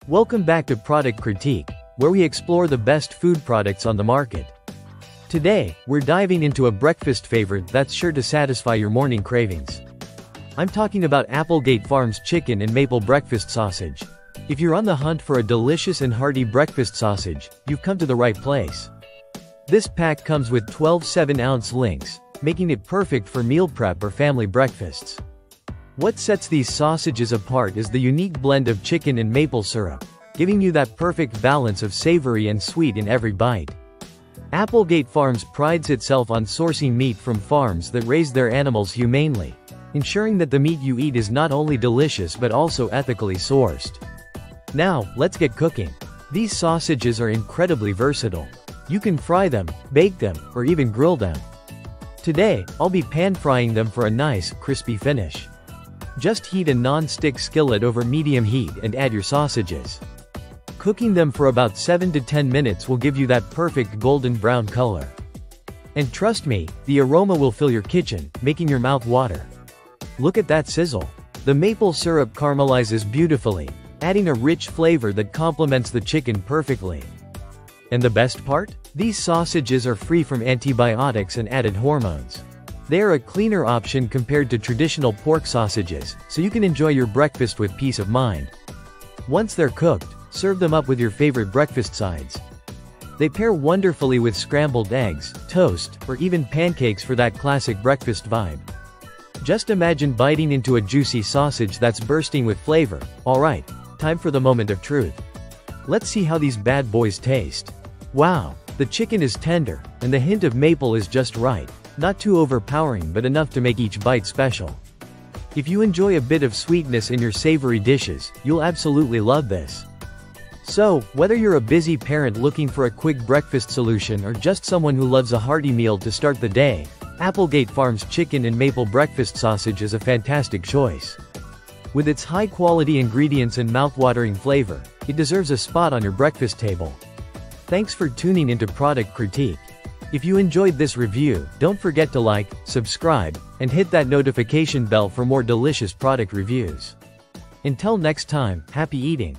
Welcome back to Product Critique, where we explore the best food products on the market. Today, we're diving into a breakfast favorite that's sure to satisfy your morning cravings. I'm talking about Applegate Farms chicken and maple breakfast sausage. If you're on the hunt for a delicious and hearty breakfast sausage, you've come to the right place. This pack comes with 12 7-ounce links, making it perfect for meal prep or family breakfasts. What sets these sausages apart is the unique blend of chicken and maple syrup, giving you that perfect balance of savory and sweet in every bite. Applegate Farms prides itself on sourcing meat from farms that raise their animals humanely, ensuring that the meat you eat is not only delicious but also ethically sourced. Now, let's get cooking. These sausages are incredibly versatile. You can fry them, bake them, or even grill them. Today, I'll be pan-frying them for a nice, crispy finish. Just heat a non-stick skillet over medium heat and add your sausages. Cooking them for about 7 to 10 minutes will give you that perfect golden brown color. And trust me, the aroma will fill your kitchen, making your mouth water. Look at that sizzle. The maple syrup caramelizes beautifully, adding a rich flavor that complements the chicken perfectly. And the best part? These sausages are free from antibiotics and added hormones. They are a cleaner option compared to traditional pork sausages, so you can enjoy your breakfast with peace of mind. Once they're cooked, serve them up with your favorite breakfast sides. They pair wonderfully with scrambled eggs, toast, or even pancakes for that classic breakfast vibe. Just imagine biting into a juicy sausage that's bursting with flavor. Alright, time for the moment of truth. Let's see how these bad boys taste. Wow, the chicken is tender, and the hint of maple is just right. Not too overpowering but enough to make each bite special. If you enjoy a bit of sweetness in your savory dishes, you'll absolutely love this. So, whether you're a busy parent looking for a quick breakfast solution or just someone who loves a hearty meal to start the day, Applegate Farms chicken and maple breakfast sausage is a fantastic choice. With its high-quality ingredients and mouth-watering flavor, it deserves a spot on your breakfast table. Thanks for tuning into Product Critique. If you enjoyed this review, don't forget to like, subscribe, and hit that notification bell for more delicious product reviews. Until next time, happy eating!